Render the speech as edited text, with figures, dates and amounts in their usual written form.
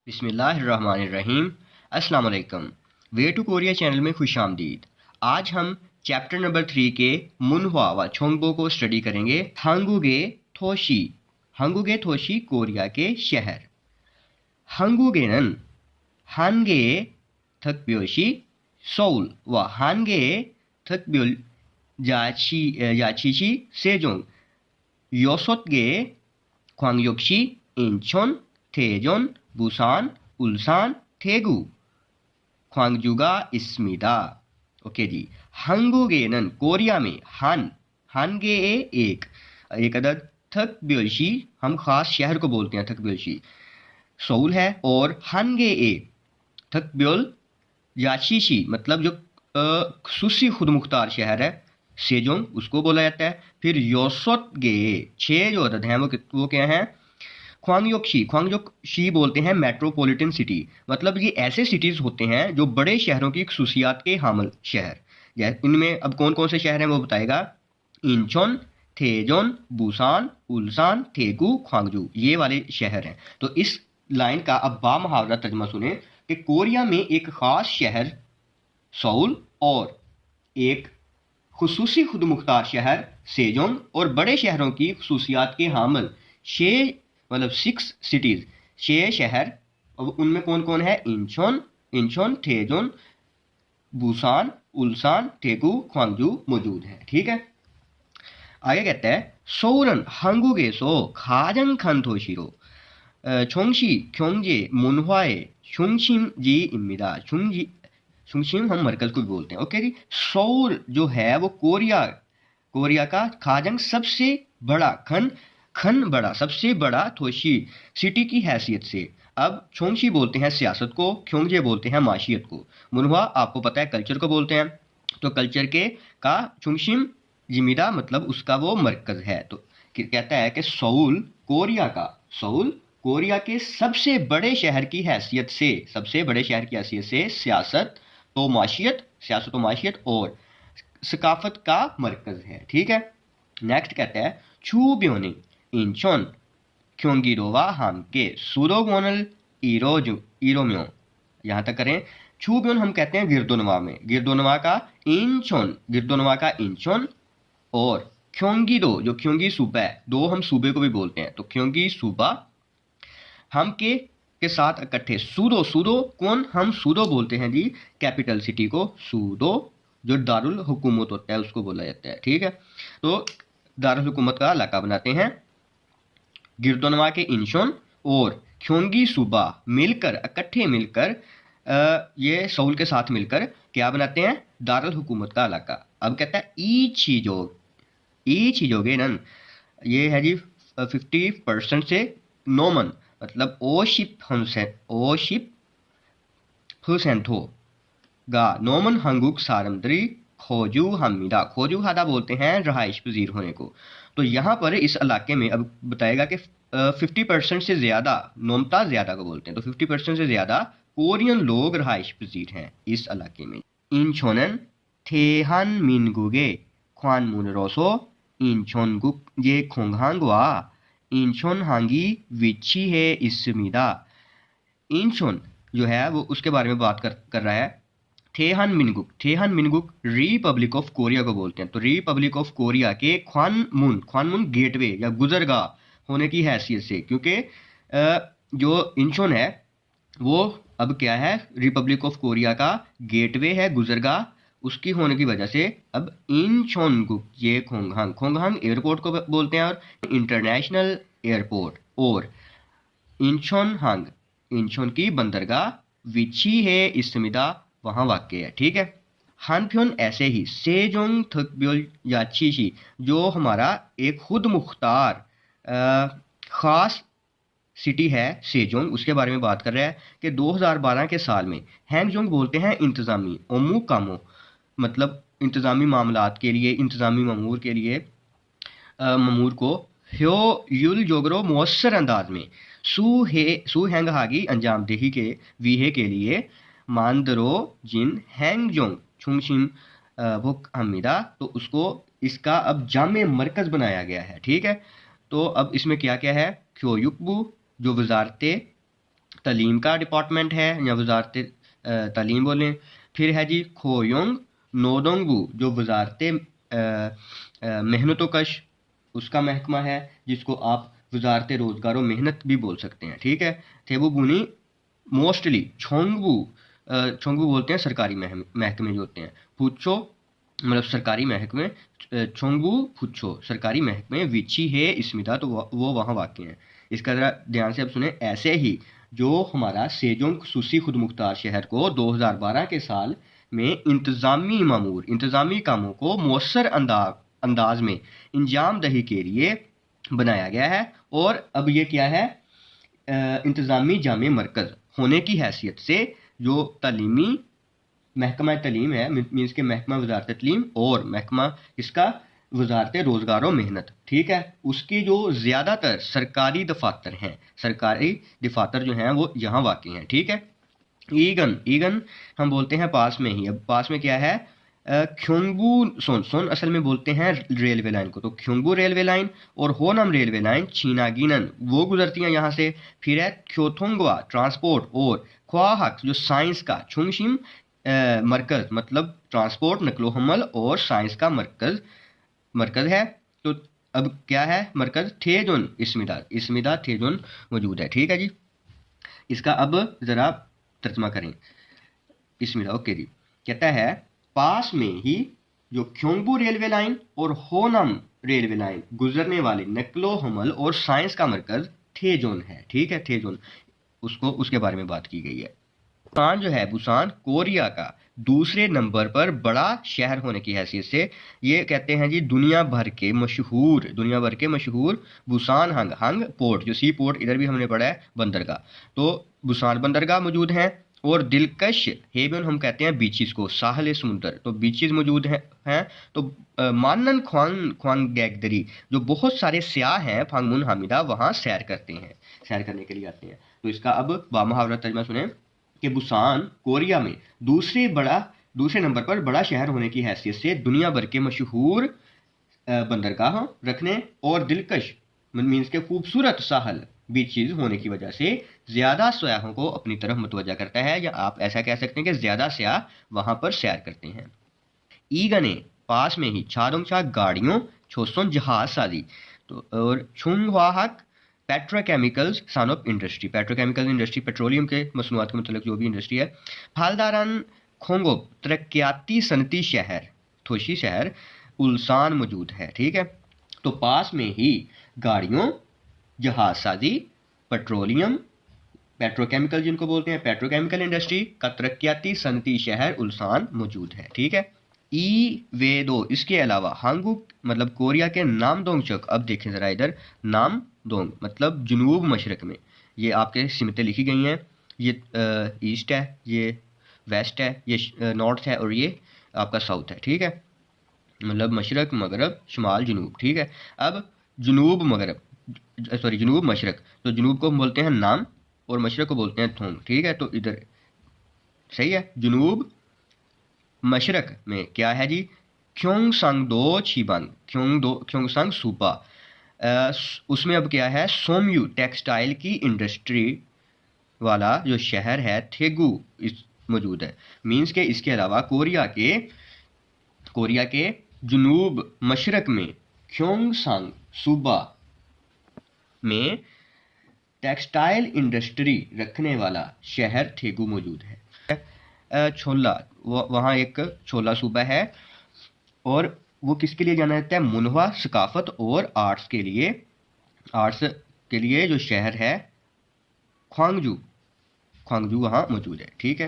बिस्मिल्लाहिर्रहमानिर्रहीम। अस्सलाम वालेकुम। वे टू कोरिया चैनल में खुश आमदीद। आज हम चैप्टर नंबर 3 के मुनहवा व छोंगबो को स्टडी करेंगे। हांगुगे थोशी। हांगुगे थोशी कोरिया के शहर। हांगुगेनन हानगे थकब्योशी सोल व हानगे थकब्योल याचिशी सेजोंग योसोतगे 광역시 인천, 대전, 부산, 울산, 대구, 광주가 있습니다. ओके जी। 한국에는 कोरिया में हानगे एक अदद थकब्योशी, हम खास शहर को बोलते हैं थकब्योशी, सोल है। और हानगे थकब्योल याशीशी मतलब जो खसूसी खुद मुख्तार शहर है सेजोंग उसको बोला जाता है। फिर योसोतगे 6 जो अदद हैं वो क्या हैं? ख्वांगयोक्शी बोलते हैं मेट्रोपॉलिटन सिटी, मतलब ये ऐसे सिटीज़ होते हैं जो बड़े शहरों की खसूसियात के हामिल शहर। इनमें अब कौन कौन से शहर हैं वो बताएगा। इंचोन, थेजोन, बुसान, उल्सान, थेगू, ख्वांगजू, ये वाले शहर हैं। तो इस लाइन का अब बामुहावरा तर्जमा सुने कि कोरिया में एक ख़ास शहर सोल और एक खुसूसी खुद मुख्तार शहर सेजोंग और बड़े शहरों की खसूसियात के हामिल 6 सिटीज़, 6 शहर। अब उनमें कौन कौन है? इंचोन, थेजोन, बुसान, उल्सान, थेगू, ख्वांगजू मौजूद है। ठीक है, आगे कहता है सोलन 한국에서 가장 큰 도시로 총시 경제 문화의 중심지입니다. 중심 हम मरकज को भी बोलते हैं। ओके जी। सोल जो है वो कोरिया का खाजंग सबसे बड़ा खन बड़ा सबसे बड़ा थोशी सिटी की हैसियत से। अब छोंगशी बोलते हैं सियासत को, ख्योंगजे बोलते हैं माशियत को, मुनहवा आपको पता है कल्चर को बोलते हैं। तो कल्चर के का चुंगशिम जिमिदा मतलब उसका वो मरकज है। तो कहता है कि सोल कोरिया के सबसे बड़े शहर की हैसियत से सियासत तो माशियत और सकाफत का मरकज है। ठीक है, नेक्स्ट कहता है चूब्योनी इंचोन क्योंगिरोवा हमके सुरोगोनल इरोम्यो। यहाँ तक करें चूब्योन हम कहते हैं गिरदोनवा का इंचोन और क्योंगिरो जो क्योंगी सूबा है, दो हम सूबे को भी बोलते हैं। तो क्योंगी सूबा हम के साथ इकट्ठे सूदो कौन? हम सूदो बोलते हैं जी कैपिटल सिटी को। सूदो जो दारुल हुकूमत होता है उसको बोला जाता है। ठीक है, तो दारुल हुकूमत का इलाका बनाते हैं गिरदोनवा के इंचोन और क्योंगी सूबा इकट्ठे मिलकर ये सोल के साथ मिलकर क्या बनाते हैं? दारुल हुकूमत का इलाका। अब कहता है ई चीजोगे नन, ये है जी 50% से नोमन मतलब ओशिप हुसेंथो गा नोमन हंगुक सारमद्री खोजू हादा बोलते हैं रहाइश पजीर होने को। तो यहाँ पर इस इलाके में अब बताएगा कि 50% से ज़्यादा, नोमता ज़्यादा को बोलते हैं, तो 50% से ज़्यादा कोरियन लोग रहाइश पजीर हैं इस इलाके में। इंचोनन थेहान मिनगुगे ख्वान मुनरोसो इंचोनगुक ये खोंगहांगवा इंचोन हांगी विची है इसमिदा। इंचोन जो है वो उसके बारे में बात कर रहा है। थेहान मिनगुक रिपब्लिक ऑफ कोरिया को बोलते हैं। तो रिपब्लिक ऑफ कोरिया के ख्वानमुन गेटवे या गुजरगाह होने की हैसियत से, क्योंकि जो इंचोन है वो अब क्या है? रिपब्लिक ऑफ कोरिया का गेटवे है, गुजरगाह, उसकी होने की वजह से अब इंचोनगुक ये खोंगहांग एयरपोर्ट को बोलते हैं और इंटरनेशनल एयरपोर्ट, और इंचोन की बंदरगाह विची है इसमिदा वहाँ वाक़ है। ठीक है, हानफ्योन ऐसे ही सेजोंग थकब्योल याचीशी जो हमारा एक खुद मुख्तार ख़ास सिटी है सेजोंग, उसके बारे में बात कर रहा है कि 2012 के साल में हैंगजोंग बोलते हैं इंतज़ामी ओमू कामो मतलब इंतज़ामी मामलात के लिए, इंतज़ामी ममूर को ह्यो युल जोगरो मौसर अंदाज में सू हैंग हागी अंजामदेही के वीहे के लिए मानदरो जिन हैंगजोंग छुंगशिम भुक हमीदा, तो उसको इसका अब जामे मरकज़ बनाया गया है। ठीक है, तो अब इसमें क्या क्या है? क्योयुकबू जो वजारत तालीम का डिपार्टमेंट है या वजारत तालीम बोलें। फिर है जी खोयोंग नोदोंगबू जो वजारत मेहनत कश उसका महकमा है, जिसको आप वजारत रोज़गार और मेहनत भी बोल सकते हैं, ठीक है। थेबू बुनी मोस्टली छोंगबू, छोंगबू बोलते हैं सरकारी महकमे जो होते हैं। फुच्छो मतलब सरकारी महकमे, छोंगबू फुच्छो सरकारी महकमे, विची है इसमिदा तो वो वहाँ वाक़ हैं। इसका ज़रा ध्यान से अब सुने। ऐसे ही जो हमारा सेजोंग खसूसी खुद मुख्तार शहर को 2012 के साल में इंतज़ामी कामों को मौसर अंदाज में इंजाम दही के लिए बनाया गया है। और अब ये क्या है, इंतज़ामी जामे मरकज़ होने की हैसियत से जो तालीमी महकमा तलीम है, मीन्स के महकमा वजारत तलीम और महकमा इसका वजारत रोज़गार और मेहनत, ठीक है, उसकी जो ज़्यादातर सरकारी दफातर हैं, सरकारी दफातर जो हैं वो यहाँ वाक़ई हैं, ठीक है। ईगन हम बोलते हैं पास में ही। अब पास में क्या है, ख्योंगबू सोन असल में बोलते हैं रेलवे लाइन को, तो ख्योंगबू रेलवे लाइन और होनम रेलवे लाइन चीनागिनन वो गुजरती हैं यहाँ से। फिर है ख्योथोंगवा ट्रांसपोर्ट और ख्वाहक जो साइंस का, छुंगशिम मरकज़ मतलब ट्रांसपोर्ट नकलो हमल और साइंस का मरकज़ है। तो अब क्या है मरकज़, थेजोन इसमिदा थेजोन मौजूद है, ठीक है जी। इसका अब ज़रा तर्जमा करें इसमिदा। ओके जी, कहता है पास में ही जो ख्योंगबू रेलवे लाइन और होनम रेलवे लाइन गुजरने वाले नकलो हमल और साइंस का मरकज़ थेजोन है, ठीक है। थेजोन उसके बारे में बात की गई है। बुसान जो है, बुसान कोरिया का दूसरे नंबर पर बड़ा शहर होने की हैसियत से ये कहते हैं जी दुनिया भर के मशहूर बुसान हंग पोर्ट, जो सी पोर्ट इधर भी हमने पढ़ा है बंदरगाह, तो बुसान बंदरगाह मौजूद हैं। और दिलकश हेबन हम कहते हैं बीचेस को, साहल समुंदर, तो बीचेस मौजूद हैं। तो मानन ख्वांग गैगदरी जो बहुत सारे स्याह हैं फांगमुन हामिदा वहाँ सैर करने के लिए आते हैं। तो इसका अब बामुहावरा तर्जमा सुने कि बुसान कोरिया में दूसरे नंबर पर बड़ा शहर होने की हैसियत से दुनिया भर के मशहूर बंदरगाह रखने और दिलकश मीन्स के खूबसूरत साहल बीचेस होने की वजह से ज़्यादा सयाहों को अपनी तरफ मुतवज्जा करता है, या आप ऐसा कह सकते हैं कि ज़्यादा सयाह वहाँ पर सैर करते हैं। ईगने पास में ही छादोंगछा गाड़ियों छोसों जहाज साजी, तो और छुंगवाहक पेट्रोकेमिकल्स सन of industry, petrochemical industry petroleum के मसनूआत के मतलब जो भी इंडस्ट्री है। फालदारान खोंगोब तरक्याती सनती शहर थोशी शहर उल्सान मौजूद है, ठीक है। तो पास में ही गाड़ियों जहाज साजी पेट्रोलियम पेट्रोकेमिकल जिनको बोलते हैं पेट्रोकेमिकल इंडस्ट्री का तरक्याती सनती शहर उल्सान मौजूद है, ठीक है। वेदो इसके अलावा हांगुक मतलब कोरिया के नामदोंगचक, अब देखें ज़रा इधर, नामदोंग मतलब जनूब मशरक में, ये आपके सिमतें लिखी गई हैं, ये ईस्ट है, ये वेस्ट है, ये नॉर्थ है और ये आपका साउथ है, ठीक है, मतलब मशरक मगरब शुमाल जनूब, ठीक है। अब जनूब मशरक, तो जनूब को हम बोलते हैं नाम और मशरक को बोलते हैं थोंग, ठीक है। तो इधर सही है, जनूब मशरक में क्या है जी, ख्योंगसांग दो छिबांग ख्योंगसांग सूबा, उसमें अब क्या है सोमयू टेक्सटाइल की इंडस्ट्री वाला जो शहर है थेगू मौजूद है। मीन्स के इसके अलावा कोरिया के जनूब मशरक में ख्योंगसांग सूबा में टेक्सटाइल इंडस्ट्री रखने वाला शहर थेगू मौजूद है। छोला वहाँ एक छोला सूबा है और वो किसके लिए जाना जाता है, मुनवा सकाफत और आर्ट्स के लिए जो शहर है ख्वांगजू वहाँ मौजूद है, ठीक है।